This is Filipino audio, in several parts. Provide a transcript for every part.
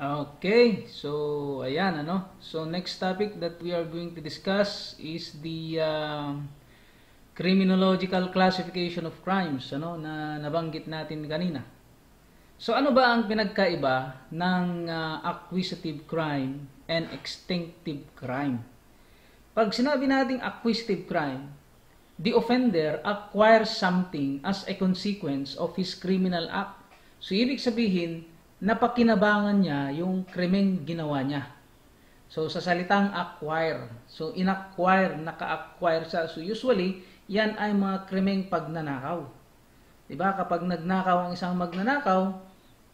Okay, so ayan ano. So next topic that we are going to discuss is the criminological classification of crimes ano na nabanggit natin kanina. So ano ba ang pinagkaiba ng acquisitive crime and extinctive crime? Pag sinabi nating acquisitive crime, the offender acquires something as a consequence of his criminal act. So ibig sabihin, napakinabangan niya yung krimeng ginawa niya. So sa salitang acquire, so inacquire, naka-acquire siya. So usually, yan ay mga krimeng pagnanakaw. Diba? Kapag nagnakaw ang isang magnanakaw,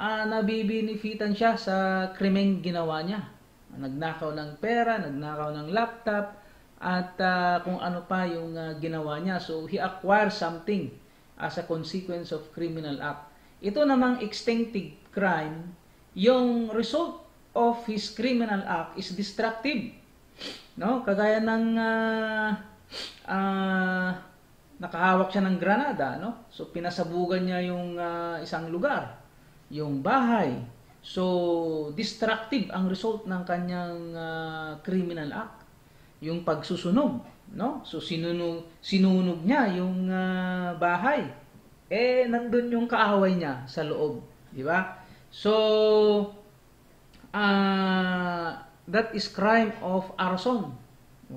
nabibenefitan siya sa krimeng ginawa niya. Nagnakaw ng pera, nagnakaw ng laptop, at kung ano pa yung ginawa niya. So he acquires something as a consequence of criminal act. Ito namang extinctive crime, yung result of his criminal act is destructive. No? Kagaya ng nakahawak siya ng granada, no? So pinasabugan niya yung isang lugar, yung bahay. So destructive ang result ng kanyang criminal act. Yung pagsusunog, no? So sinunog niya yung bahay. Nandun yung kaaway niya sa loob, di ba? So that is crime of arson.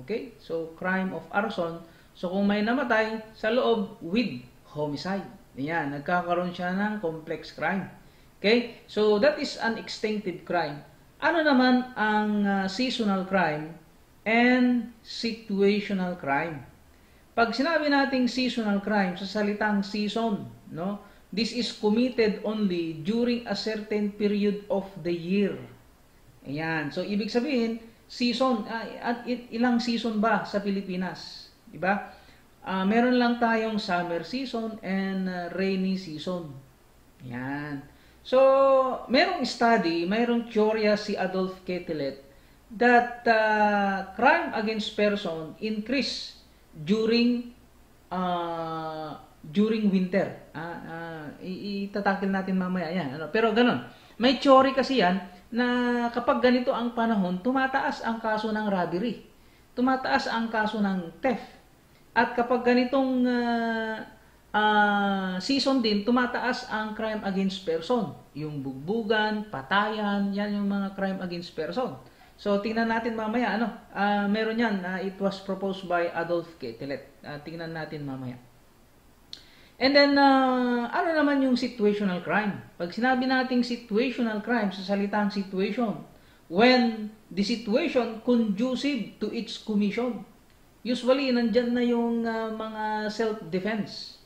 Okay? So crime of arson. So kung may namatay sa loob with homicide. Yan, nagkakaroon siya ng complex crime. Okay? So that is an extinctive crime. Ano naman ang seasonal crime and situational crime? Pag sinabi nating seasonal crime, sa salitang season, no? This is committed only during a certain period of the year. Ayan. So, ibig sabihin, season, at ilang season ba sa Pilipinas? Diba? Meron lang tayong summer season and rainy season. Ayan. So, merong study, mayroong teorya si Adolf Quetelet that crime against person increase during winter. Itatakil natin mamaya yan. Pero ganun. May theory kasi yan na kapag ganito ang panahon, tumataas ang kaso ng robbery. Tumataas ang kaso ng theft. At kapag ganitong season din, tumataas ang crime against person. Yung bugbugan, patayan, yan yung mga crime against person. So, tingnan natin mamaya, meron yan, it was proposed by Adolf Quetelet. Tingnan natin mamaya. And then, ano naman yung situational crime? Pag sinabi nating situational crime, sa salitang situation, when the situation conducive to its commission. Usually, nandyan na yung mga self-defense.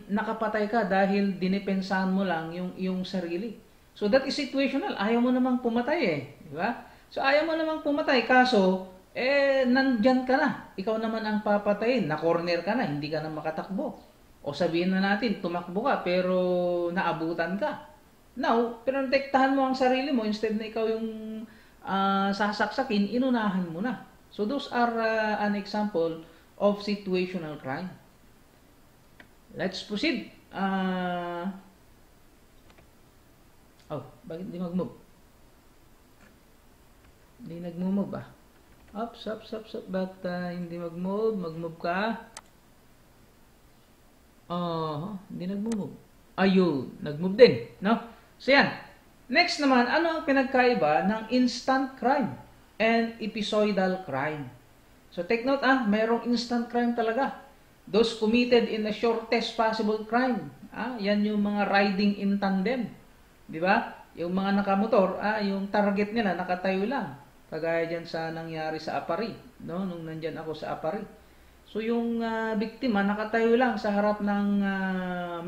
Nakapatay ka dahil dinipensahan mo lang yung sarili. So, that is situational. Ayaw mo namang pumatay di ba? So, ayaw mo namang pumatay, kaso, nandyan ka na. Ikaw naman ang papatayin. Na-corner ka na, hindi ka na makatakbo. O sabihin na natin, tumakbo ka, pero naabutan ka. Now, pinotektahan mo ang sarili mo, instead na ikaw yung sasaksakin, inunahan mo na. So, those are an example of situational crime. Let's proceed. Bakit di mag-move? Hindi nag-move Ups. Ba't hindi mag-move? Mag-move ka? Hindi nag-move. Ayun, nag-move din, no? So yan. Next naman, ano ang pinagkaiba ng instant crime and episodal crime? So take note, mayroong instant crime talaga. Those committed in the shortest possible crime. Yan yung mga riding in tandem. Di ba? Yung mga nakamotor, yung target nila nakatayo lang. Kagaya dyan sa nangyari sa Apari, no? Nung nandyan ako sa Apari. So yung biktima nakatayo lang sa harap ng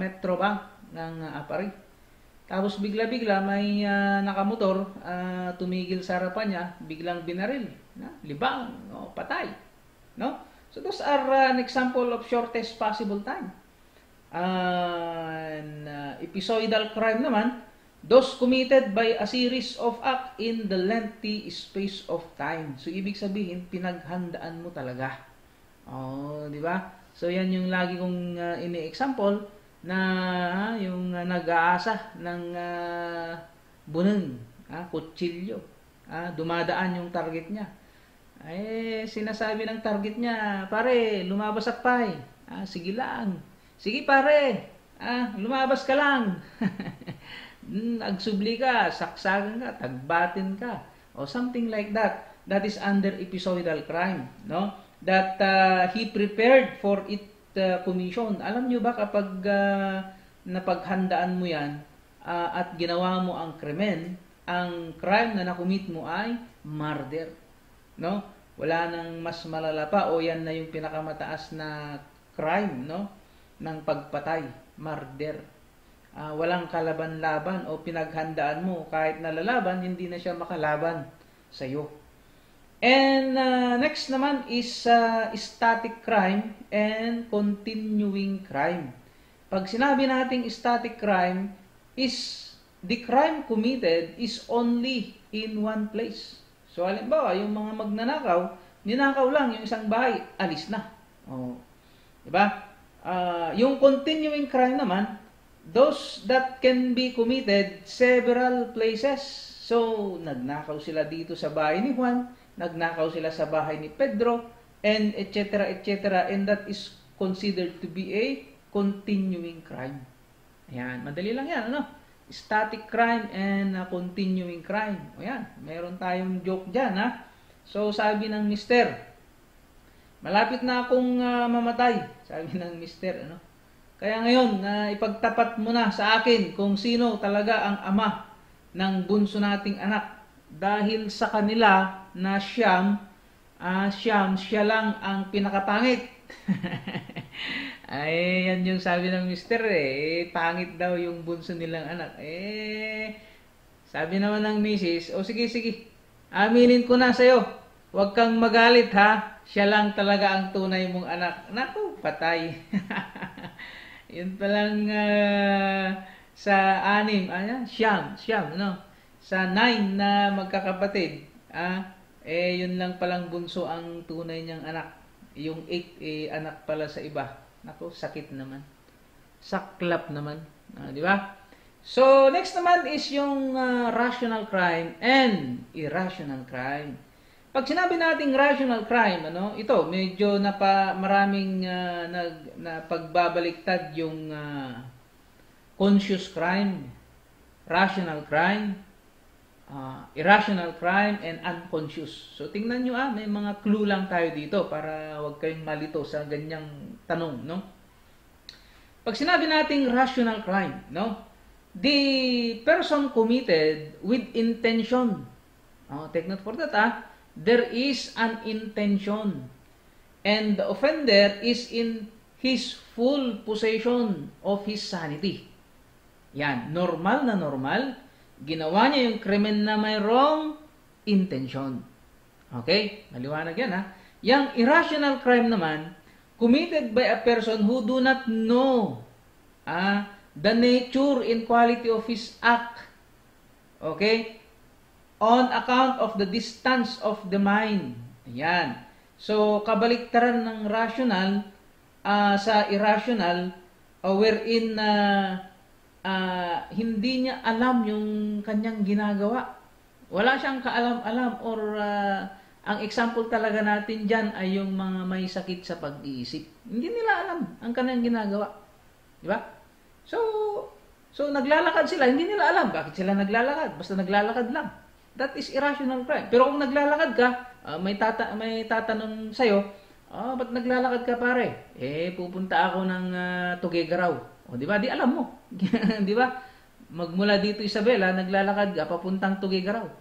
Metro Bank ng Apari. Tapos bigla-bigla may nakamotor, tumigil sa harapan niya, biglang binaril, libang, patay, no? So those are an example of shortest possible time. Episodal crime naman, those committed by a series of acts in the lengthy space of time. So, ibig sabihin, pinaghandaan mo talaga. Di ba? So, yan yung lagi kong ini-example na yung nag-aasa ng buneng kutsilyo. Dumadaan yung target niya. Sinasabi ng target niya, pare, lumabas akpay. Sige lang. Sige pare, lumabas ka lang. Agsubli ka, saksagan ka, tagbatin ka, o something like that. That is under episodal crime, no? That he prepared for it commission. Alam nyo ba kapag napaghandaan mo yan at ginawa mo ang krimen, ang crime na nakumit mo ay murder, no? Wala nang mas malala pa, o yan na yung pinakamataas na crime, no? Ng pagpatay, murder. Walang kalaban-laban o pinaghandaan mo, kahit nalalaban, hindi na siya makalaban sa iyo. And next naman is static crime and continuing crime. Pag sinabi nating static crime is the crime committed is only in one place. So halimbawa, yung mga magnanakaw, ninakaw lang yung isang bahay, alis na. Diba? Yung continuing crime naman, those that can be committed several places. So, nagnakaw sila dito sa bahay ni Juan, nagnakaw sila sa bahay ni Pedro, and etc. etc. And that is considered to be a continuing crime. Ayan, madali lang yan, ano? Static crime and continuing crime. Ayan, meron tayong joke dyan, ha? So, sabi ng mister, malapit na akong mamatay. Sabi ng mister, ano? Kaya ngayon, ipagtapat mo na sa akin kung sino talaga ang ama ng bunso nating anak. Dahil sa kanila na siyam, siya lang ang pinakapangit. Yan yung sabi ng mister, pangit daw yung bunso nilang anak. Sabi naman ng misis, sige, aminin ko na sa'yo. Huwag kang magalit, ha? Siya lang talaga ang tunay mong anak. Naku, patay. Yun palang sa 6, siyam, no? Sa 9 na magkakapatid, yun lang palang bunso ang tunay niyang anak. Yung 8, anak pala sa iba. Naku, sakit naman. Saklap naman. Di ba? So, next naman is yung rational crime and irrational crime. Pag sinabi nating rational crime, ito, medyo maraming na pagbabaliktad yung conscious crime, rational crime, irrational crime, and unconscious. So, tingnan nyo, may mga clue lang tayo dito para huwag kayong malito sa ganyang tanong, no? Pag sinabi nating rational crime, the person committed with intention. Take note for that, there is an intention, and the offender is in his full possession of his sanity. Yan, normal na normal, ginawa niya yung krimen na mayroong intention. Okay? Maliwanag yan, ha? Yang irrational crime naman, committed by a person who do not know the nature and quality of his act. Okay? On account of the distance of the mind. Ayan. So, kabaliktaran ng rational sa irrational, wherein hindi niya alam yung kanyang ginagawa. Wala siyang kaalam-alam, or ang example talaga natin dyan ay yung mga may sakit sa pag-iisip. Hindi nila alam ang kanyang ginagawa. Di ba? So naglalakad sila, hindi nila alam bakit sila naglalakad. Basta naglalakad lang. That is irrational crime. Pero kung naglalakad ka, may tatanong sa'yo, ba't naglalakad ka pare? Pupunta ako ng Tuguegarao. Di ba? Di alam mo. Di ba? Magmula dito Isabela, naglalakad ka, papuntang Tuguegarao.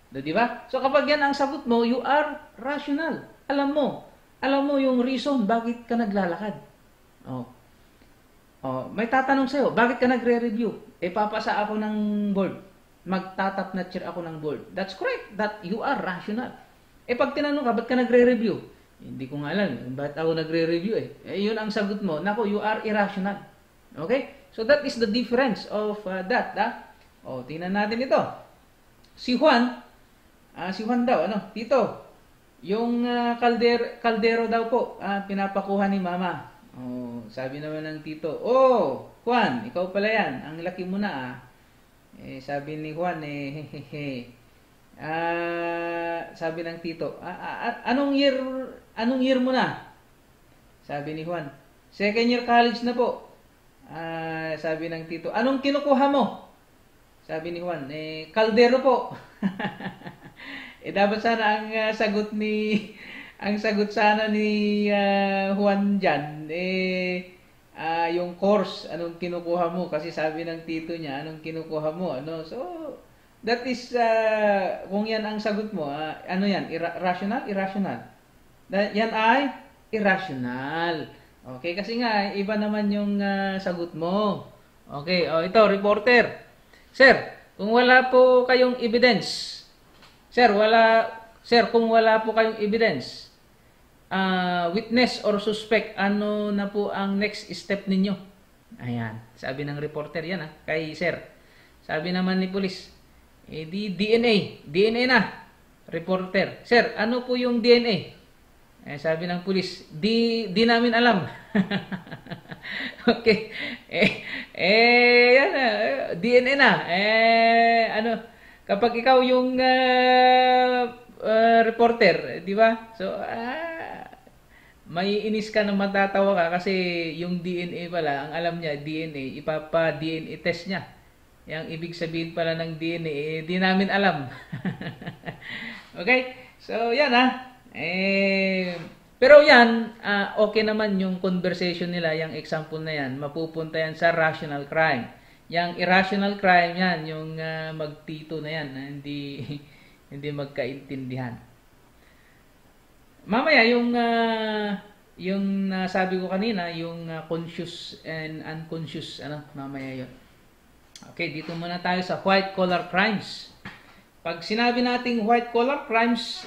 Di ba? So kapag yan ang sagot mo, you are rational. Alam mo yung reason bakit ka naglalakad. May tatanong sa'yo, bakit ka nagre-review? Papasa ako ng board. Magtatap na chair ako ng board. That's correct. That you are rational. Pag tinanong ka, ba't ka nagre-review? Hindi ko nga alam. Ba't ako nagre-review yun ang sagot mo. Nako, you are irrational. Okay? So that is the difference of that. Tingnan natin ito. Si Juan daw, Tito, yung kaldero daw po, pinapakuha ni Mama. Sabi naman ng tito, Juan, ikaw pala yan. Ang laki mo na, Sabi ni Juan, hehehe. Sabi ng tito, anong year mo na? Sabi ni Juan, second year college na po. Sabi ng tito, anong kinukuha mo? Sabi ni Juan, kaldero po. Dapat sana ang sagot sana ni Juan dyan, yung course, anong kinukuha mo? Kasi sabi ng tito niya, anong kinukuha mo? Ano? So, that is, kung yan ang sagot mo, ano yan? Rational? Irrational? Yan ay irrational. Okay, kasi nga, iba naman yung sagot mo. Okay, ito, reporter. Sir, kung wala po kayong evidence, Sir, kung wala po kayong evidence, witness or suspect, ano na po ang next step ninyo? Ayan, sabi ng reporter yan kay Sir. Sabi naman ni police, di DNA na. Reporter, Sir, ano po yung DNA? Sabi ng police, di namin alam. Okay. Yan DNA na. Ano, kapag ikaw yung reporter, di ba? So, may inis ka na matatawa ka kasi yung DNA pala, ang alam niya, DNA, ipapa-DNA test niya. Yang ibig sabihin pala ng DNA, di namin alam. Okay? So, yan pero yan, okay naman yung conversation nila, yung example na yan, mapupunta yan sa rational crime. Yung irrational crime yan, yung magtito na yan, hindi magkaintindihan. Mamaya, yung sabi ko kanina, yung conscious and unconscious, mamaya yun. Okay, dito muna tayo sa white collar crimes. Pag sinabi nating white collar crimes,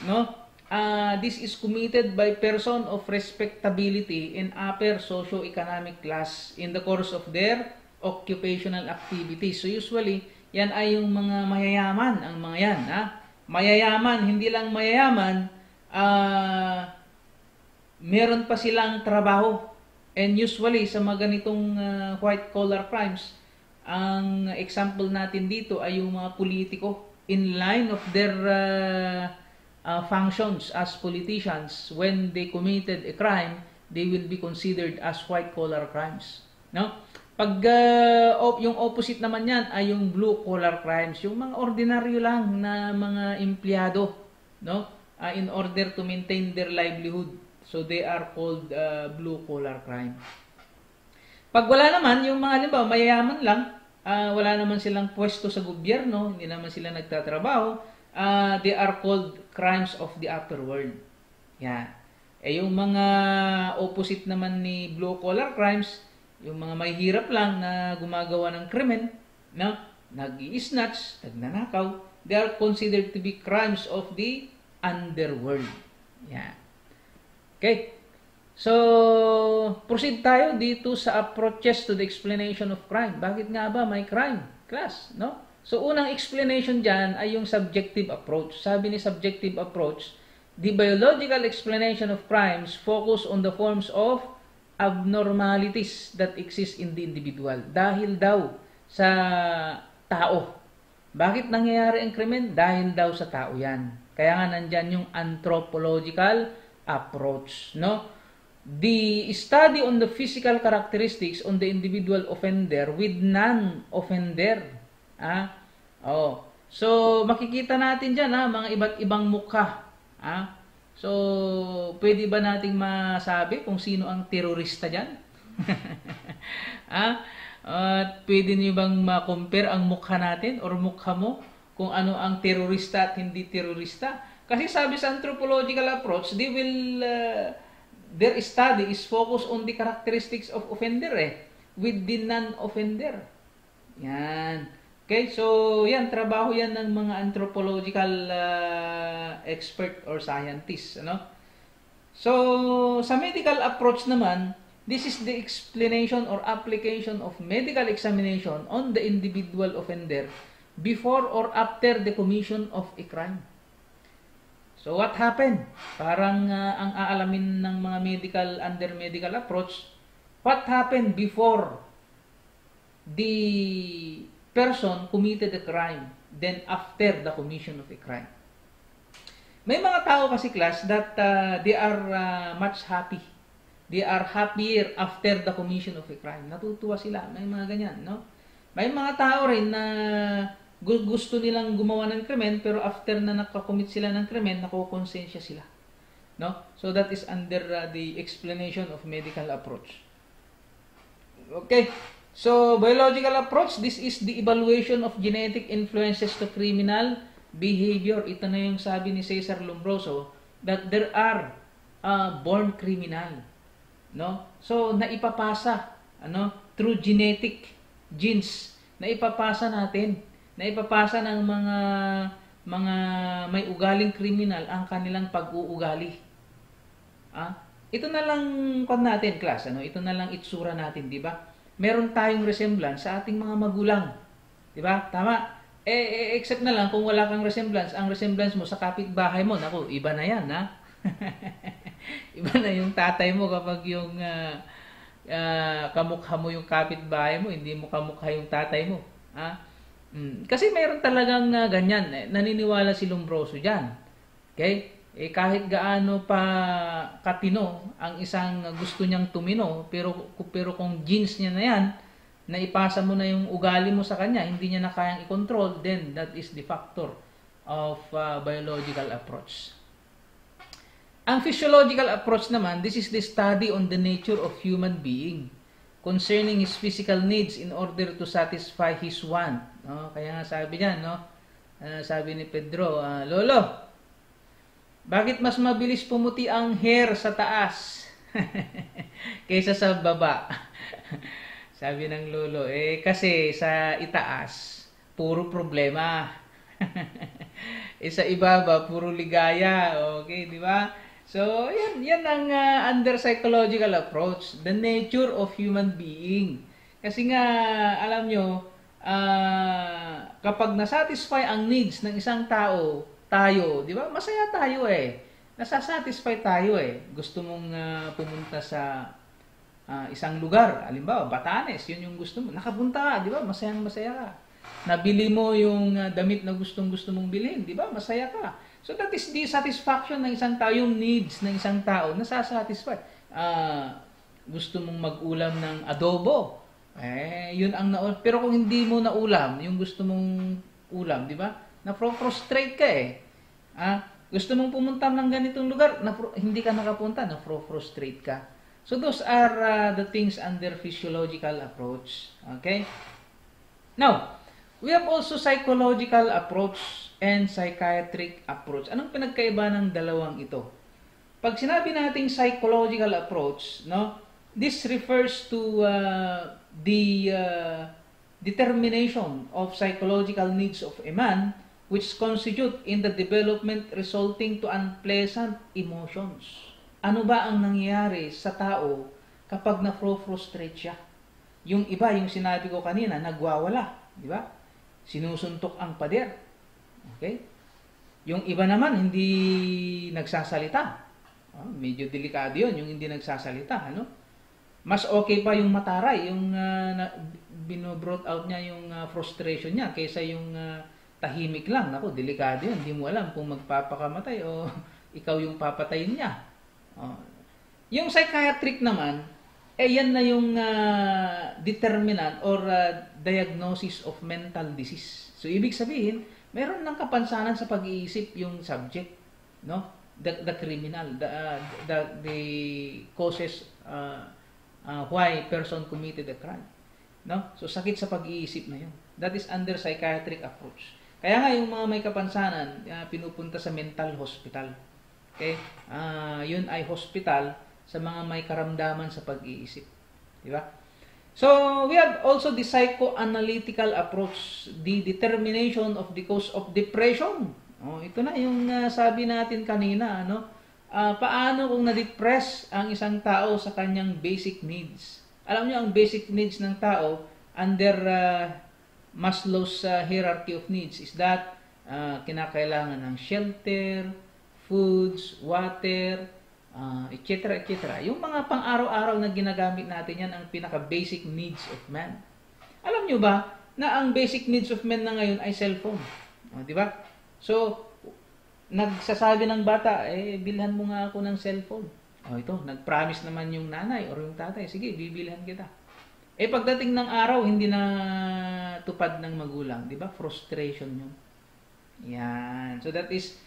this is committed by person of respectability in upper socio-economic class in the course of their occupational activities. So usually, yan ay yung mga mayayaman, ang mga yan. Mayayaman, hindi lang mayayaman, meron pa silang trabaho. And usually, sa mga ganitong white-collar crimes, ang example natin dito ay yung mga politiko in line of their functions as politicians. When they committed a crime, they will be considered as white-collar crimes. No? Pag yung opposite naman yan ay yung blue-collar crimes, yung mga ordinaryo lang na mga empleyado, in order to maintain their livelihood. So they are called blue-collar crime. Pag wala naman, yung mga halimbawa, mayayaman lang, wala naman silang pwesto sa gobyerno, hindi naman sila nagtatrabaho, they are called crimes of the upper world. Yan. Yung mga opposite naman ni blue-collar crimes, yung mga may hirap lang na gumagawa ng krimen, nag-i-snatch, nagnanakaw, they are considered to be crimes of the underworld. Yan. Okay. So, proceed tayo dito sa approaches to the explanation of crime. Bakit nga ba may crime class, So, unang explanation dyan ay yung subjective approach. Sabi ni subjective approach, the biological explanation of crimes focus on the forms of abnormalities that exist in the individual. Dahil daw sa tao. Bakit nangyayari ang krimen? Dahil daw sa tao yan. Kaya nga nandyan yung anthropological approach, The study on the physical characteristics on the individual offender with non-offender. So, makikita natin dyan, mga iba't ibang mukha. So, pwede ba nating masabi kung sino ang terorista dyan? Pwede niyo bang ma-compare ang mukha natin or mukha mo kung ano ang terorista at hindi terorista? Kasi sabi sa anthropological approach, their study is focused on the characteristics of offender with the non-offender. Yan. Okay, so yan, trabaho yan ng mga anthropological expert or scientists. So, sa medical approach naman, this is the explanation or application of medical examination on the individual offender before or after the commission of a crime. So, what happened? Parang ang aalamin ng mga under medical approach, what happened before the person committed a crime than after the commission of a crime. May mga tao kasi class that they are much happy. They are happier after the commission of a crime. Natutuwa sila. May mga ganyan, no? May mga tao rin na gusto nilang gumawa ng krimen pero after na nakakommit sila ng krimen, nakokonsensya sila. No? So that is under the explanation of medical approach. Okay. So, biological approach, this is the evaluation of genetic influences to criminal behavior. Ito na yung sabi ni Cesar Lombroso that there are born criminal. No? So, naipapasa through genetic genes. Naipapasa natin. Naipapasa ng mga may ugaling kriminal ang kanilang pag-uugali. Ito na lang natin, class. Ito na lang itsura natin, di ba? Meron tayong resemblance sa ating mga magulang. Di ba? Tama. Except na lang kung wala kang resemblance, ang resemblance mo sa kapitbahay mo, naku, iba na yan, ha? Iba na yung tatay mo kapag yung kamukha mo yung kapitbahay mo, hindi mo kamukha yung tatay mo. Kasi meron talagang ganyan. Naniniwala si Lombroso dyan. Okay? Kahit gaano pa katino ang isang gusto niyang tumino, pero kung genes niya na yan, na ipasa mo na yung ugali mo sa kanya, hindi niya na kayang i-control, then that is the factor of biological approach. Ang physiological approach naman, this is the study on the nature of human being concerning his physical needs in order to satisfy his want. Kaya nga sabi niyan, sabi ni Pedro, Lolo, bakit mas mabilis pumuti ang hair sa taas kaysa sa baba? Sabi ng lolo, kasi sa itaas, puro problema. Sa ibaba, puro ligaya. Okay, di ba? So, yan ang under psychological approach. The nature of human being. Kasi nga, alam nyo, kapag nasatisfy ang needs ng isang tao, tayo, di ba? Masaya tayo nasasatisfy tayo Gusto mong pumunta sa isang lugar, halimbawa, Batanes, yun yung gusto mo. Nakapunta ka, di ba? Masayang-masaya ka. Nabili mo yung damit na gusto mong bilhin, di ba? Masaya ka. So that is the satisfaction ng isang tao, yung needs ng isang tao, nasasatisfy. Gusto mong mag-ulam ng adobo, yun ang pero kung hindi mo naulam, yung gusto mong ulam, di ba? Na-frustrate ka gusto mong pumunta ng ganitong lugar, hindi ka nakapunta, na-frustrate ka. So those are the things under physiological approach. Okay? Now, we have also psychological approach and psychiatric approach. Anong pinagkaiba ng dalawang ito? Pag sinabi nating psychological approach, this refers to the determination of psychological needs of a man which constitute in the development resulting to unpleasant emotions. Ano ba ang nangyayari sa tao kapag na-frustrate siya? Yung iba, yung sinabi ko kanina, nagwawala, di ba? Sinusuntok ang pader. Okay? Yung iba naman, hindi nagsasalita. Medyo delikado yun, yung hindi nagsasalita, Mas okay pa yung mataray, yung bino-brought out niya yung frustration niya kaysa yung tahimik lang. Naku, delikado yun. Hindi mo alam kung magpapakamatay o ikaw yung papatayin niya. Yung psychiatric naman, yan na yung determinant or diagnosis of mental disease. So, ibig sabihin, meron ng kapansanan sa pag-iisip yung subject, the criminal, the causes why person committed a crime. So, sakit sa pag-iisip na yun. That is under psychiatric approach. Kaya nga yung mga may kapansanan, pinupunta sa mental hospital. Okay? Yun ay hospital sa mga may karamdaman sa pag-iisip. Di ba? So, we have also the psychoanalytical approach, the determination of the cause of depression. Ito na yung sabi natin kanina, paano kung na-depress ang isang tao sa kanyang basic needs? Alam niyo, ang basic needs ng tao under Maslow's hierarchy of needs is that kinakailangan ng shelter, foods, water, etc. etc. Yung mga pang-araw-araw na ginagamit natin yan ang pinaka-basic needs of man. Alam nyo ba, na ang basic needs of men na ngayon ay cellphone. O, di ba? So, nagsasabi ng bata, bilhan mo nga ako ng cellphone. O ito, nag-promise naman yung nanay or yung tatay, sige, bibilhan kita. Pagdating ng araw, hindi na tupad ng magulang. Di ba? Frustration yun. Yan. So, that is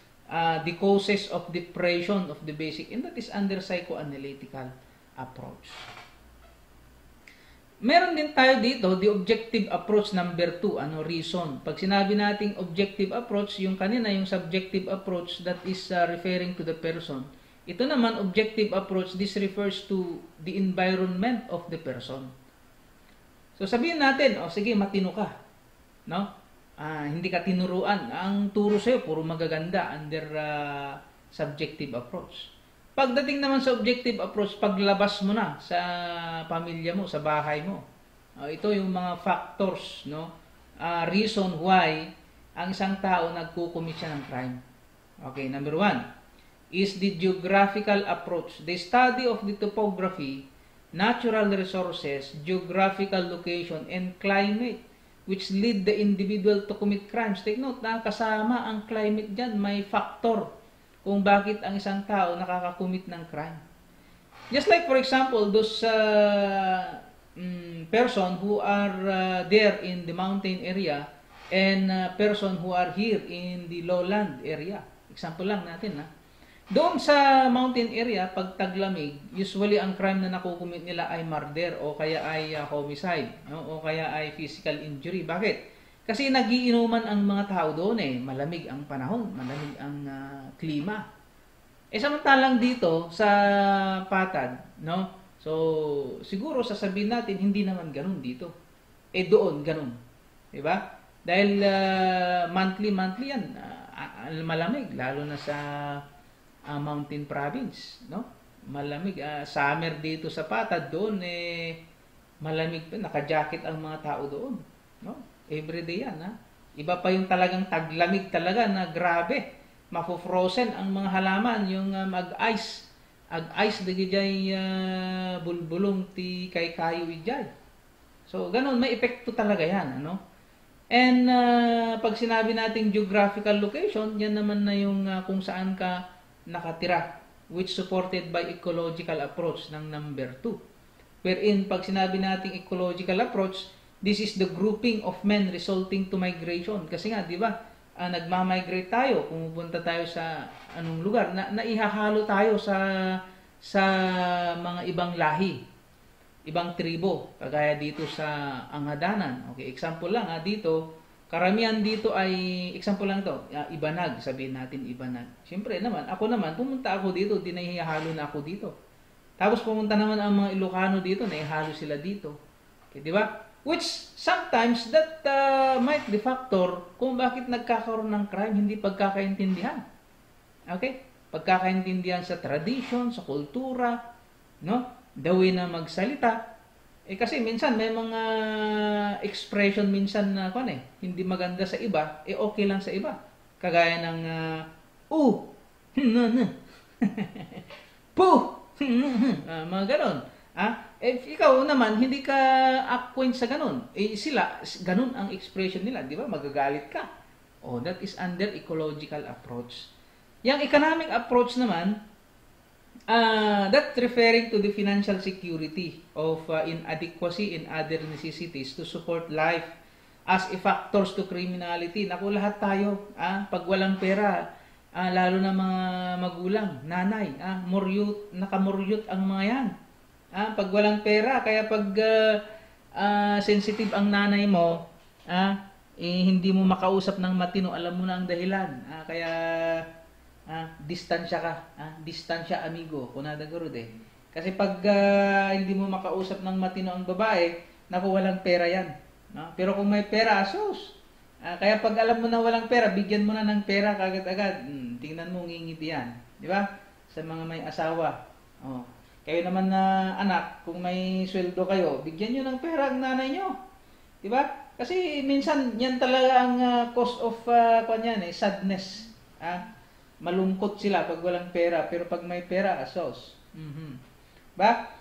the causes of depression of the basic, and that is under psychoanalytical approach. Meron din tayo dito, the objective approach number 2, reason. Pag sinabi nating objective approach, yung kanina, yung subjective approach, that is referring to the person. Ito naman, objective approach, this refers to the environment of the person. So sabihin natin, sige, matino ka. No? Hindi ka tinuruan. Ang turo sa'yo, puro magaganda under subjective approach. Pagdating naman sa objective approach, paglabas mo na sa pamilya mo, sa bahay mo. Ito yung mga factors, no? Reason why ang isang tao nagkukumit siya ng crime. Okay, number 1 is the geographical approach. The study of the topography, natural resources, geographical location, and climate which lead the individual to commit crimes. Take note na kasama ang climate dyan, may factor kung bakit ang isang tao nakakakumit ng crime. Just like for example, those person who are there in the mountain area and person who are here in the lowland area. Example lang natin. Doon sa mountain area, pag taglamig, usually ang crime na nakukumit nila ay murder o kaya ay homicide, no? O kaya ay physical injury. Bakit? Kasi nagiinuman ang mga tao doon malamig ang panahon, malamig ang klima. Samantalang dito sa Patad, no? So, siguro sasabihin natin hindi naman ganun dito. Doon ganun. 'Di ba? Dahil monthly yan, malamig lalo na sa mountain province, no? Malamig, summer dito sa Patad doon malamig pa, naka-jacket ang mga tao doon, no? Everyday yan, Iba pa yung talagang taglamig talaga na grabe. Mafo-frozen ang mga halaman, yung mag-ice. Ag-ice dagijay bulbulong ti kay kayo ijay. So, ganun, may epekto talaga yan, ano? And pag sinabi nating geographical location, yan naman na yung kung saan ka nakatira, which supported by ecological approach ng number 2. Wherein, pag sinabi nating ecological approach, this is the grouping of men resulting to migration. Kasi nga, di ba, nagmamigrate tayo, pumupunta tayo sa anong lugar, naihahalo tayo sa mga ibang lahi, ibang tribo, kagaya dito sa Anghadanan. Okay, example lang, dito, karamihan dito ay, example lang to, Ibanag, sabihin natin Ibanag. Siyempre naman, ako naman, pumunta ako dito, dinahihalo na ako dito. Tapos pumunta naman ang mga Ilocano dito, naihalo sila dito. Okay, di ba? Which sometimes that might be factor kung bakit nagkakaroon ng crime, hindi pagkakaintindihan. Okay? Pagkakaintindihan sa tradition, sa kultura, no? The way na magsalita. Kasi minsan may mga expression minsan na hindi maganda sa iba, okay lang sa iba. Kagaya ng puh, mga ganon. If ikaw naman, hindi ka acquaint sa ganun, sila, ganun ang expression nila, di ba? Magagalit ka. That is under ecological approach. Yung economic approach naman, that referring to the financial security of inadequacy in other necessities to support life as a factors to criminality. Naku, lahat tayo, pag walang pera, lalo na mga magulang, nanay, nakamuryot ang mga yan. Pag walang pera, kaya pag sensitive ang nanay mo, hindi mo makausap ng matino, alam mo na ang dahilan. Kaya distansya ka, distansya amigo, kunada garud Kasi pag hindi mo makausap ng matino ang babae, naku, walang pera yan. Pero kung may pera, sus. Kaya pag alam mo na walang pera, bigyan mo na ng pera kagad-agad. Tingnan mo, ngingiti yan. Di ba? Sa mga may asawa. Kayo naman na anak, kung may sweldo kayo, bigyan nyo ng pera ang nanay nyo. Diba? Kasi minsan, yan talaga ang cause of sadness. Malungkot sila pag walang pera, pero pag may pera, asos. Ba?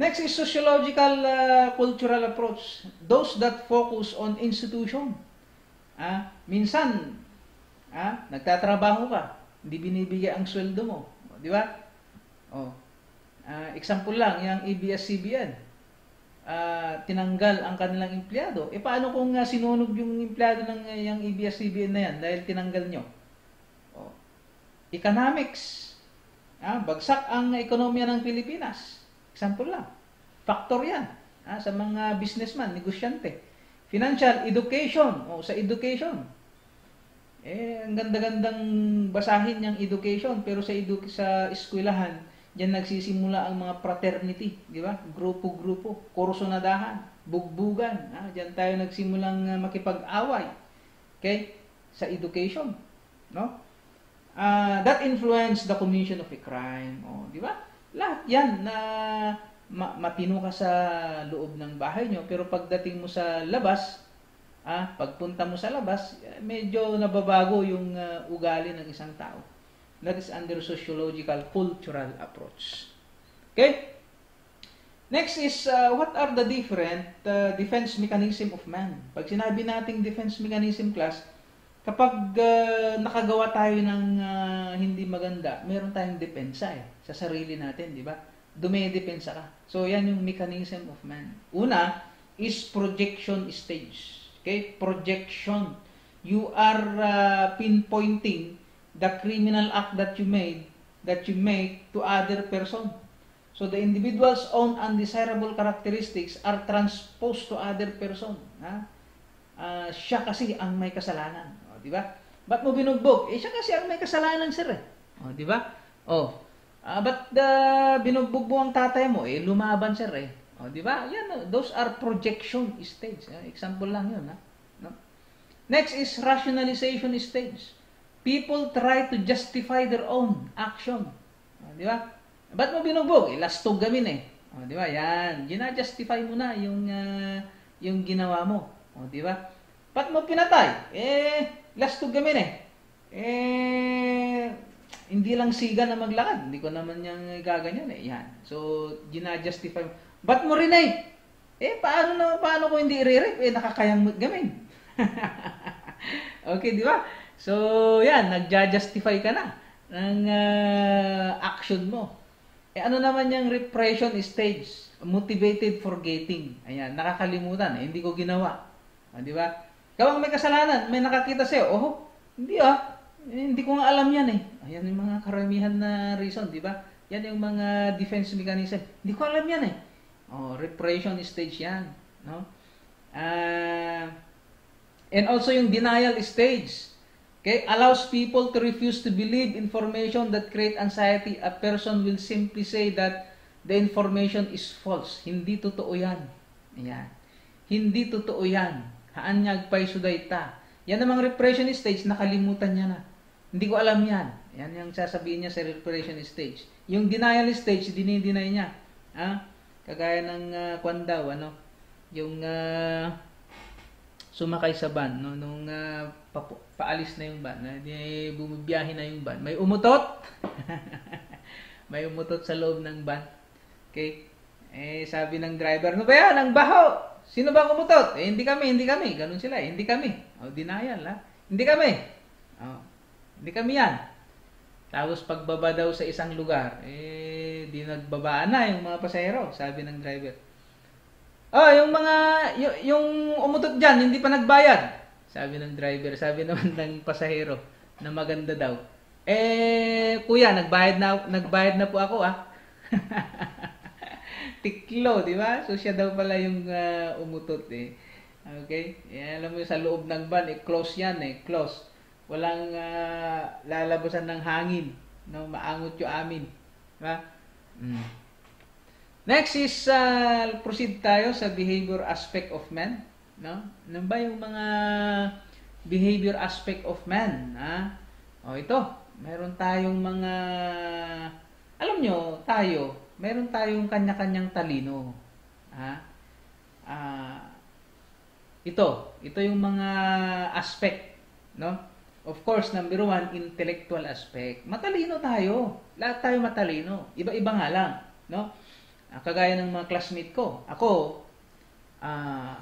Next is sociological cultural approach. Those that focus on institution. Minsan, nagtatrabaho ka, hindi binibigay ang sweldo mo. Di ba? Example lang, yung ABS-CBN. Tinanggal ang kanilang empleyado. Paano kung sinunog yung empleyado ng yung ABS-CBN na yan dahil tinanggal nyo? Economics. Bagsak ang ekonomiya ng Pilipinas. Example lang. Factor yan. Sa mga businessman, negosyante. Financial, education. Sa education. Ang ganda-gandang basahin yung education. Pero sa eskwelahan, diyan nagsisimula ang mga fraternity. Di ba? Grupo-grupo. Kursunadahan. Bugbugan. Diyan tayo nagsimulang makipag-away. Okay? Sa education. No? That influence the commission of a crime. Di ba? Lahat yan na matino ka sa loob ng bahay nyo, pero pagdating mo sa labas, pagpunta mo sa labas, medyo nababago yung ugali ng isang tao. That is under sociological cultural approach. Okay? Next is, what are the different defense mechanism of man? Pag sinabi nating defense mechanism class, kapag nakagawa tayo ng hindi maganda, meron tayong depensa sa sarili natin, di ba? Dumedepensa ka. So, yan yung mechanism of man. Una is projection stage. Okay? Projection. You are pinpointing the criminal act that you make to other person. So, the individual's own undesirable characteristics are transposed to other person. Siya kasi ang may kasalanan. Di ba? Ba't mo binugbog? Siya kasi ang may kasalanan, sir. Di ba? Ba't binugbog mo ang tatay mo? Lumaban, sir. Di ba? Yan, those are projection stage. Example lang yun. No? Next is rationalization stage. People try to justify their own action. Di ba? Ba't mo binugbog? Lastog gamin di ba? Yan. Gina-justify mo na yung ginawa mo. Di ba? Ba't mo pinatay? Lastog gamin hindi lang siga na maglakad. Hindi ko naman yung gaganyan Yan. So, gina-justify mo. Ba't mo rin paano ko hindi i-rape? Nakakayang gamin. Okay, di ba? So, yan. Nag-justify ka na ng action mo. Ano naman yung repression stage? Motivated forgetting. Ayan, nakakalimutan. Hindi ko ginawa. Di ba? Kawang may kasalanan, may nakakita sa'yo. Hindi hindi ko nga alam yan Ayan yung mga karamihan na reason, di ba? Yan yung mga defense mechanism. Hindi ko alam yan repression stage yan. No? And also yung denial stage. Okay? Allows people to refuse to believe information that create anxiety. A person will simply say that the information is false. Hindi totoo yan. Ayan. Hindi totoo yan. Haanyag pa'y sudayta. Yan namang repression stage, nakalimutan niya na. Hindi ko alam yan. Yan yung sasabihin niya sa repression stage. Yung denial stage, dinideny niya. Kagaya ng kwan daw, yung sumakay sa van, nung paalis na yung van, bumibiyahe na yung van. May umutot. May umutot sa loob ng van. Okay? Sabi ng driver, ano ba yan? Ang baho! Sino bang umutot? Hindi kami. Ganun sila hindi kami. Denial Hindi kami. Hindi kami yan. Tapos pagbaba daw sa isang lugar, di nagbabaan na yung mga pasahero, sabi ng driver. Yung umutot dyan, hindi pa nagbayad. Sabi ng driver, sabi naman ng pasahero na maganda daw. Kuya, nagbayad na po ako Tiklo, di ba? So siya daw pala yung umutot Okay? Alam mo sa loob ng van, close yan close. Walang lalabasan ng hangin. No? Maangot yung amin. Diba? Next is, proceed tayo sa behavior aspect of man. No? Ano ba yung mga behavior aspect of man? Ito. Meron tayong mga, alam nyo, meron tayong kanya-kanyang talino. Ito yung mga aspect. No? Of course, number 1, intellectual aspect. Matalino tayo. Lahat tayo matalino. Iba-iba nga lang. No? Kagaya ng mga classmate ko. Ako, ah,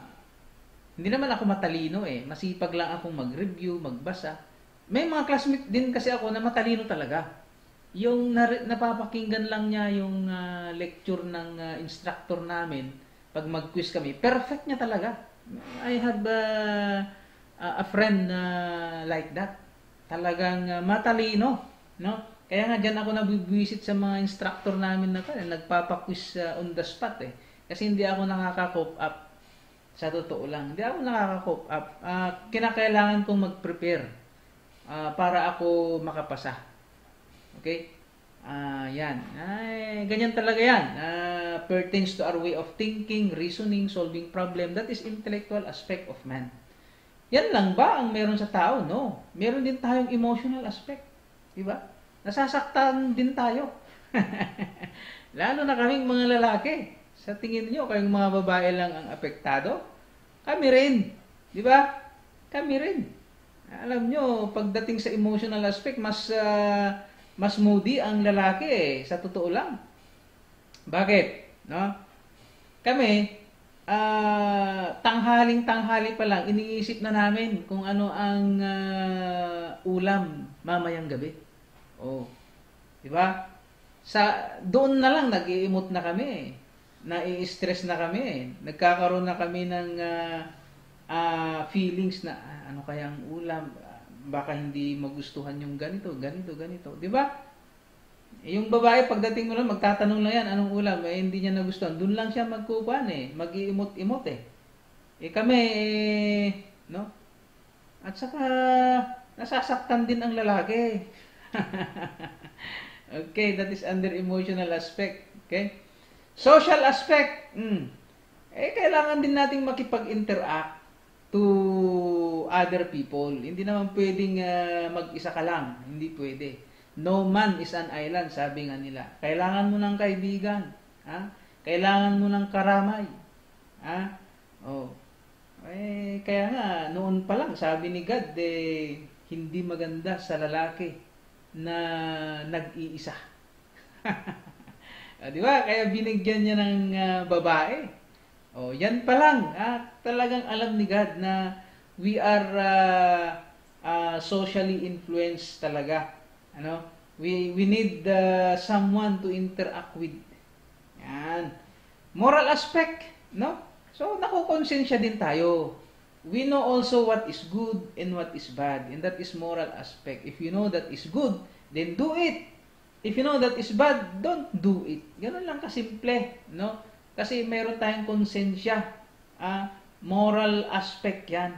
hindi naman ako matalino eh. Masipag lang akong mag-review, magbasa. May mga classmate din kasi ako na matalino talaga. Yung napapakinggan lang niya yung lecture ng instructor namin pag mag-quiz kami. Perfect niya talaga. I have a friend na like that. Talagang matalino, no? Kaya nga dyan ako nabibwisit sa mga instructor namin na nagpapaquiz on the spot eh. Kasi hindi ako nakaka-cope up. Sa totoo lang, hindi ako nakaka-cope up. Kinakailangan kong mag-prepare para ako makapasa. Okay? Yan. Ganyan talaga yan. Pertains to our way of thinking, reasoning, solving problem. That is intellectual aspect of man. Yan lang ba ang meron sa tao? No. Meron din tayong emotional aspect. Diba? Nasasaktan din tayo. Lalo na kaming mga lalaki. Sa tingin niyo, kayong mga babae lang ang apektado? Kami rin. Di ba? Kami rin. Alam nyo, pagdating sa emotional aspect, mas moody ang lalaki eh. Sa totoo lang. Bakit? No? Kami, tanghaling-tanghali pa lang, iniisip na namin kung ano ang ulam mamayang gabi. Oh. Di ba? Doon na lang nag-iimot na kami. Nai-stress na kami. Nagkakaroon na kami ng feelings na ano kaya ang ulam? Baka hindi magustuhan yung ganito, ganito, ganito. Di ba? Yung babae, pagdating mo lang, magtatanong lang yan, anong ulam? Hindi niya nagustuhan. Doon lang siya magkukuhan eh. Mag-iimot-imot eh. Kami, no? At saka, nasasaktan din ang lalaki. Okay, that is under emotional aspect. Okay? Social aspect. Kailangan din nating makipag-interact to other people. Hindi naman pwedeng mag-isa ka lang. Hindi pwede. No man is an island, sabi nga nila. Kailangan mo ng kaibigan. Ha? Kailangan mo ng karamay. Ha? Oh. Kaya nga, noon pa lang, sabi ni God, hindi maganda sa lalaki na nag-iisa. Di ba? Kaya binigyan niya ng babae. Yan pa lang. Talagang alam ni God na we are socially influenced talaga. Ano? We need someone to interact with. Yan. Moral aspect, no? So, nakukonsensya din tayo. We know also what is good and what is bad. And that is moral aspect. If you know that is good, then do it. If you know that is bad, don't do it. Ganun lang kasimple, no? Kasi meron tayong konsensya. Moral aspect yan.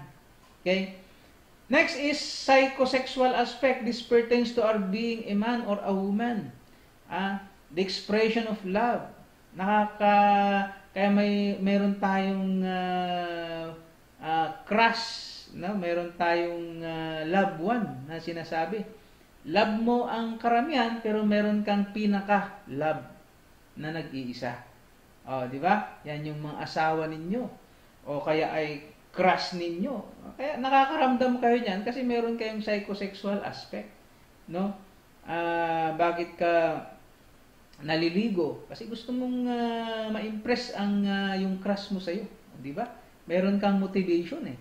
Okay? Next is psychosexual aspect. This pertains to our being a man or a woman. The expression of love. Kaya meron tayong crush, no? Meron tayong loved one na sinasabi. Love mo ang karamihan, pero meron kang pinaka-love na nag-iisa. Di ba? Yan yung mga asawa ninyo. O kaya ay crush ninyo. Kaya nakakaramdam kayo niyan kasi meron kayong psychosexual aspect, no? Bakit ka naliligo? Kasi gusto mong ma-impress ang yung crush mo sa iyo, di ba? Meron kang motivation eh.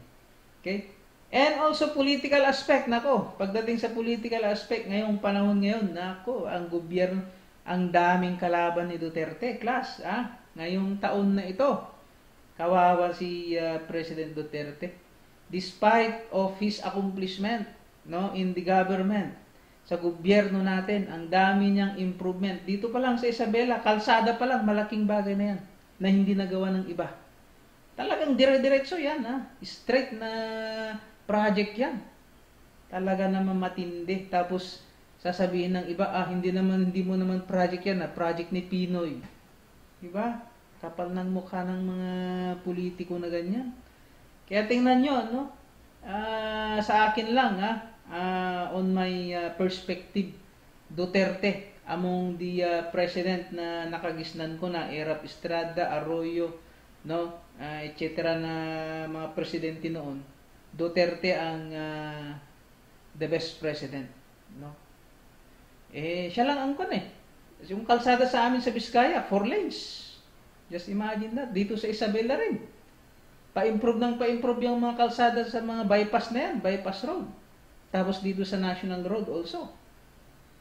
Okay? And also political aspect, nako. Pagdating sa political aspect ngayong panahon ngayon, nako, ang gobyerno, ang daming kalaban ni Duterte, class, ngayong taon na ito. Kawawa si President Duterte. Despite of his accomplishment, no, in the government, sa gobyerno natin, ang dami niyang improvement. Dito pa lang sa Isabela, kalsada pa lang, malaking bagay na yan, na hindi nagawa ng iba. Talagang dire-diretso yan, straight na project yan. Talaga naman matindi. Tapos, sasabihin ng iba, hindi mo naman project yan, project ni Pinoy. Diba? Kapal ng mukha ng mga politiko na ganyan. Kaya tingnan nyo, no? Sa akin lang, on my perspective, Duterte, among the president na nakagisnan ko na, Erap Estrada, Arroyo, no? Etc. na mga presidente noon, Duterte ang the best president, no? Siya lang ang kun eh. Yung kalsada sa amin sa Biskaya, 4 lanes. Just imagine that. Dito sa Isabela rin. Pa-improve yung mga kalsada sa mga bypass na yan, bypass road. Tapos dito sa National Road also.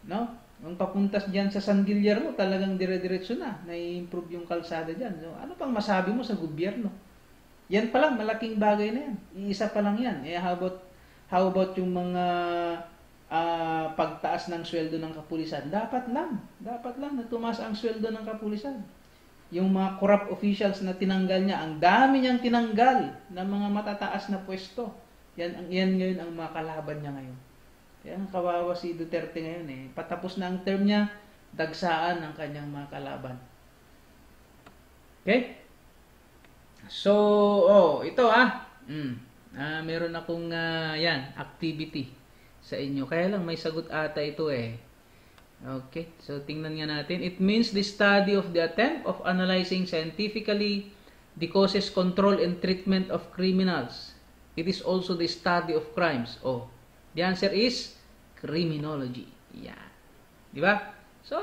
No? Ang papuntas dyan sa San Guillermo, talagang dire-diretso na. Na-improve yung kalsada dyan. So, ano pang masabi mo sa gobyerno? Yan pa lang, malaking bagay na yan. Iisa pa lang yan. How about yung mga pagtaas ng sweldo ng kapulisan? Dapat lang na tumaas ang sweldo ng kapulisan. Yung mga corrupt officials na tinanggal niya, ang dami niyang tinanggal ng mga matataas na pwesto. Yan ngayon ang mga kalaban niya ngayon. Kaya kawawa si Duterte ngayon eh. Patapos na ang term niya, dagsaan ang kanyang mga kalaban. Okay? So, ito meron akong activity sa inyo. Kaya lang may sagot ata ito eh. Okay, so tingnan nga natin. It means the study of the attempt of analyzing scientifically the causes, control, and treatment of criminals. It is also the study of crimes. The answer is criminology. Yeah. Di ba? So,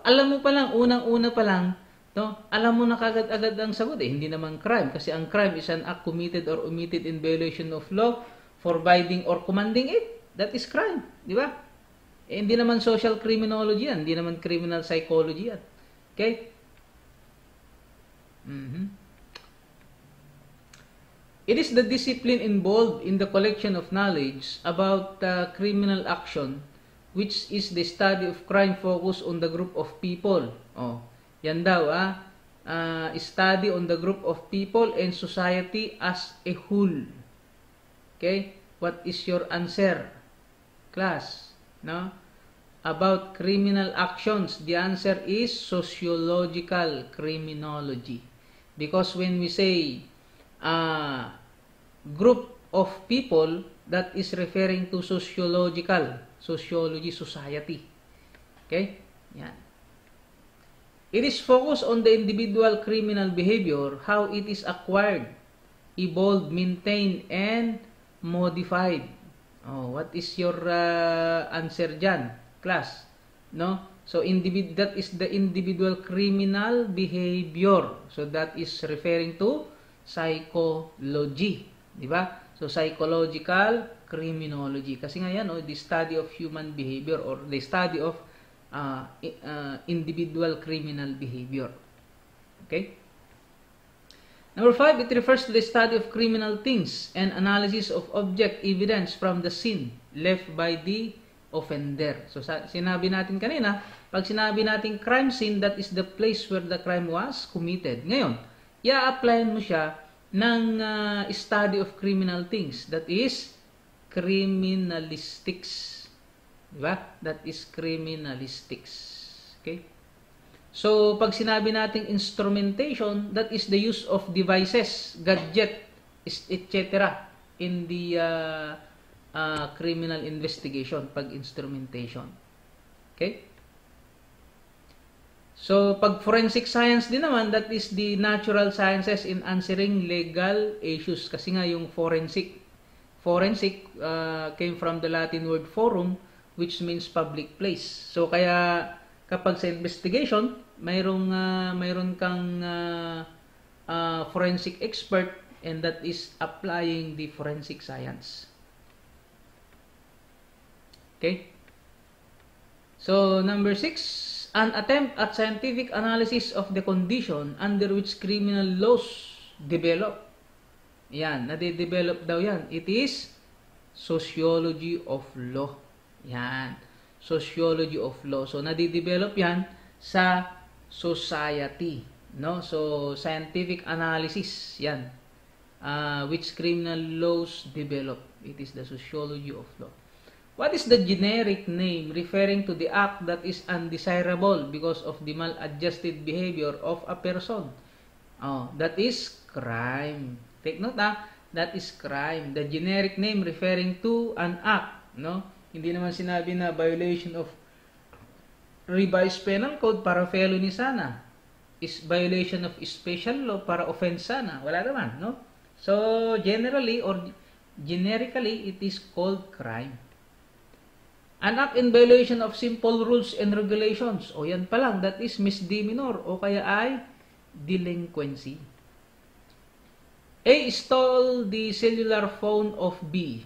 alam mo pa lang, unang-una pa lang, no? Alam mo na kagad-agad ang sagot eh. Hindi naman crime. Kasi ang crime is an act committed or omitted in violation of law, forbidding or commanding it. That is crime. Di ba? Hindi naman social criminology yan. Hindi naman criminal psychology yan. Okay? It is the discipline involved in the collection of knowledge about criminal action, which is the study of crime focused on the group of people. Yan daw, study on the group of people and society as a whole. Okay? What is your answer, class? No? About criminal actions, the answer is sociological criminology. Because when we say group of people, that is referring to sociology, society. Okay? Yan. It is focused on the individual criminal behavior, how it is acquired, evolved, maintained, and modified. What is your answer dyan, class? No? So, that is the individual criminal behavior. So, that is referring to psychology. Diba? So, psychological criminology. Kasi nga yan, the study of human behavior or the study of individual criminal behavior. Okay? Number 5, it refers to the study of criminal things and analysis of object evidence from the scene left by the offender. So, sinabi natin kanina, pag sinabi natin crime scene, that is the place where the crime was committed. Ngayon, i-applyan mo siya ng study of criminal things. That is criminalistics. Diba? That is criminalistics. Okay? So, pag sinabi nating instrumentation, that is the use of devices, gadget, etc. in the criminal investigation, pag instrumentation. Okay? So, pag forensic science din naman, that is the natural sciences in answering legal issues. Kasi nga yung forensic came from the Latin word forum, which means public place. So, kaya kapag sa investigation, mayroon kang forensic expert, and that is applying the forensic science. Okay? So, number 6, an attempt at scientific analysis of the condition under which criminal laws develop. Yan, nade-develop daw yan. It is sociology of law. Yan, sociology of law. So, nade-develop yan sa society. No? So, scientific analysis. Yan. Which criminal laws develop. It is the sociology of law. What is the generic name referring to the act that is undesirable because of the maladjusted behavior of a person? That is crime. Take note, that is crime. The generic name referring to an act, no? Hindi naman sinabi na violation of revised penal code para felony sana. Is violation of special law para offense sana. Wala naman, no? So, generally or generically, it is called crime. An act in violation of simple rules and regulations. Yan pa lang, that is misdemeanor o kaya ay delinquency. A stole the cellular phone of B.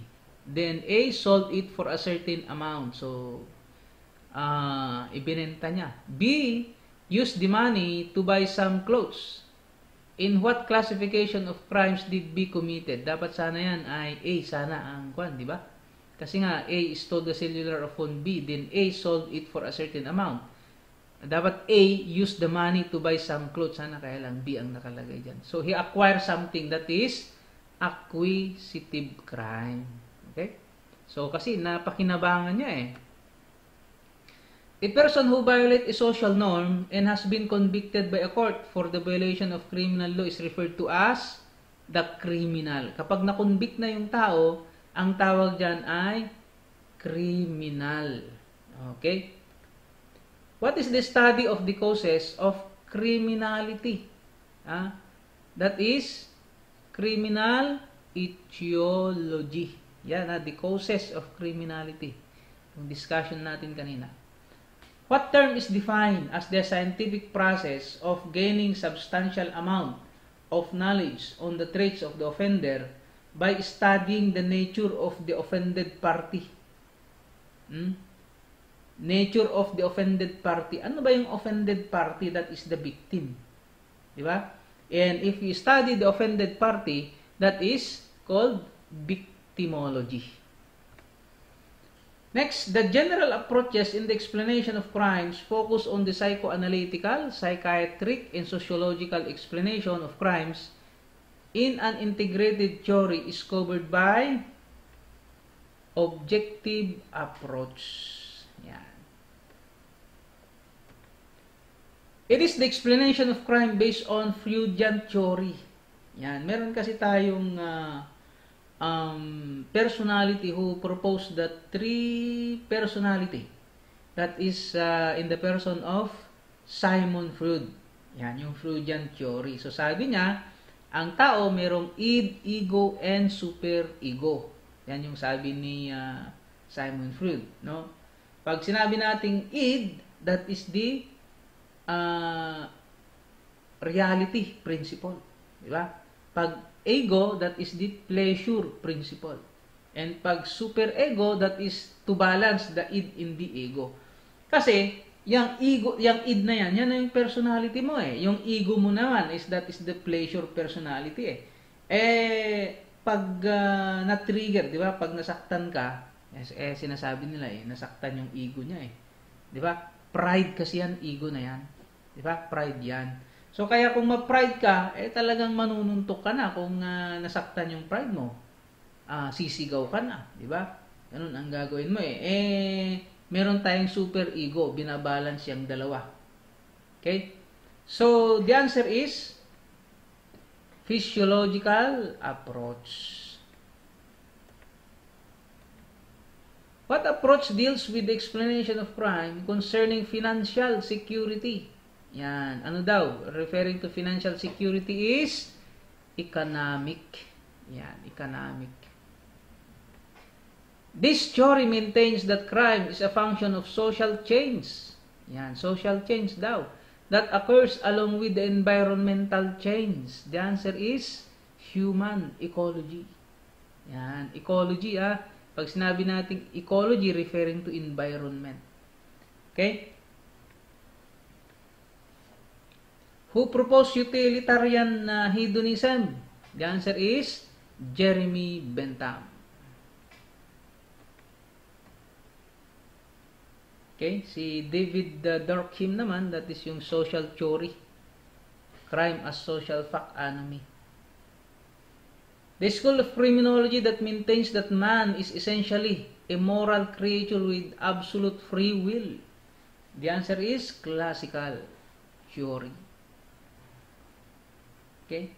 Then A sold it for a certain amount. So, ibinenta niya. B used the money to buy some clothes. In what classification of crimes did B committed? Dapat sana yan ay A sana ang kwan, di ba? Kasi nga, A stole the cellular phone B, then A sold it for a certain amount. Dapat A used the money to buy some clothes. Sana kaya lang B ang nakalagay dyan. So, he acquired something that is acquisitive crime. Okay? So, kasi napakinabangan niya eh. A person who violates a social norm and has been convicted by a court for the violation of criminal law is referred to as the criminal. Kapag na-convict na yung tao, ang tawag dyan ay criminal. Okay? What is the study of the causes of criminality? That is criminal etiology. Yan, the causes of criminality. Yung discussion natin kanina. What term is defined as the scientific process of gaining substantial amount of knowledge on the traits of the offender by studying the nature of the offended party? Nature of the offended party. Ano ba yung offended party? That is the victim. Di ba? And if you study the offended party, that is called victimology. Next, the general approaches in the explanation of crimes focus on the psychoanalytical, psychiatric, and sociological explanation of crimes in an integrated theory is covered by objective approach. Yan. It is the explanation of crime based on Freudian theory. Yan. Meron kasi tayong personality who proposed that three personality. That is in the person of Simon Freud. Yan, yung Freudian theory. So sabi niya, ang tao merong id, ego, and superego. Yan yung sabi ni Simon Freud. No? Pag sinabi nating id, that is the reality principle. Diba? Pag ego, that is the pleasure principle. And pag superego, that is to balance the id in the ego. Kasi, yung ego, yung id na yan, yan na yung personality mo eh. Yung ego mo naman that is the pleasure personality eh. Pag na-trigger, di ba? Pag nasaktan ka, sinasabi nila nasaktan yung ego niya eh. Di ba? Pride kasi yan, ego na yan. Di ba? Pride yan. So, kaya kung ma-pride ka, talagang manununtok ka na kung nasaktan yung pride mo. Sisigaw ka na. Di ba? Ganun ang gagawin mo meron tayong super ego. Binabalance yung dalawa. Okay? So, the answer is physiological approach. What approach deals with the explanation of crime concerning financial security? Yan. Ano daw? Referring to financial security is economic. Yan. Economic. This theory maintains that crime is a function of social change. Yan. Social change daw. That occurs along with the environmental change. The answer is human ecology. Yan. Ecology Pag sinabi natin ecology, referring to environment. Okay? Who proposed utilitarian hedonism? The answer is Jeremy Bentham. Okay? Si David Durkheim naman, that is yung social theory. Crime as social fact anomy. The school of criminology that maintains that man is essentially a moral creature with absolute free will. The answer is classical theory. Okay?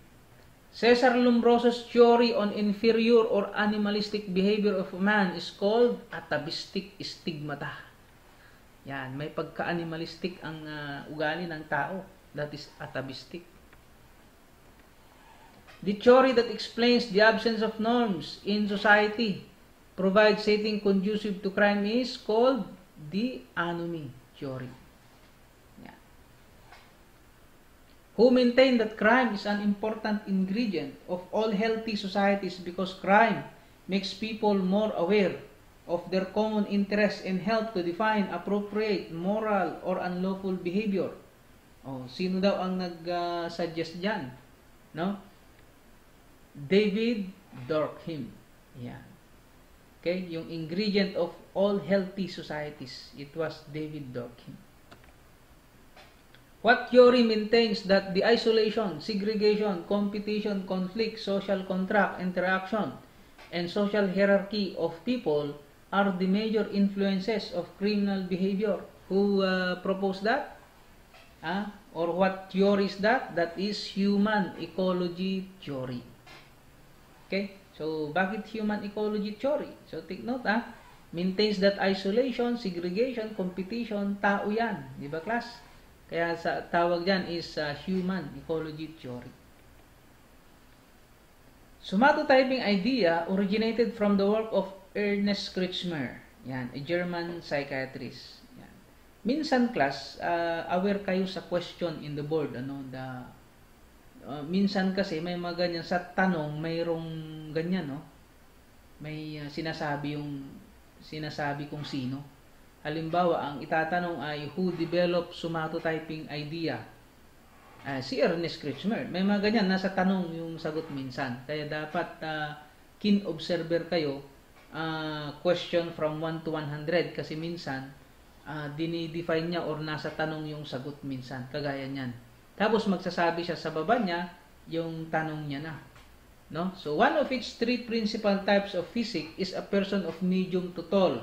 Cesar Lombroso's theory on inferior or animalistic behavior of man is called atavistic stigmata. Yan, may pagka-animalistic ang ugali ng tao. That is atavistic. The theory that explains the absence of norms in society provides setting conducive to crime is called the anomy theory. Yeah. who maintain that crime is an important ingredient of all healthy societies because crime makes people more aware of their common interests and help to define appropriate moral or unlawful behavior. Oh, sino daw ang nag-suggest dyan? No? David Durkheim. Yan. Okay, yung ingredient of all healthy societies, it was David Durkheim. What theory maintains that the isolation, segregation, competition, conflict, social contract, interaction, and social hierarchy of people are the major influences of criminal behavior? Who proposed that? Or what theory is that? That is human ecology theory. Okay? So, bakit human ecology theory? So, take note, maintains that isolation, segregation, competition, tao yan. Di ba, class? Kaya sa tawag dyan is human ecology theory. Somatotyping idea originated from the work of Ernest Kretschmer. Yan, a German psychiatrist. Minsan class, aware kayo sa question in the board, minsan kasi may mga ganyan sa tanong, mayroong ganyan, no? May sinasabi kung sino. Halimbawa, ang itatanong ay who developed somatotyping idea? Si Ernest Kretschmer. May mga ganyan, nasa tanong yung sagot minsan. Kaya dapat keen observer kayo, question from 1 to 100 kasi minsan dinidefine niya or nasa tanong yung sagot minsan, kagaya niyan. Tapos magsasabi siya sa baba niya yung tanong niya na, no? So one of its three principal types of physique is a person of medium to tall,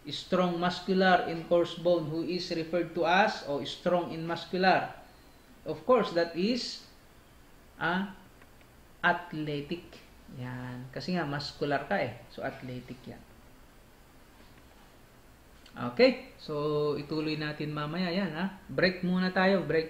strong muscular in coarse bone, who is referred to as strong in muscular. Of course, that is athletic. Yan, kasi nga muscular ka so athletic yan. Okay, so ituloy natin mamaya yan Break muna tayo, break.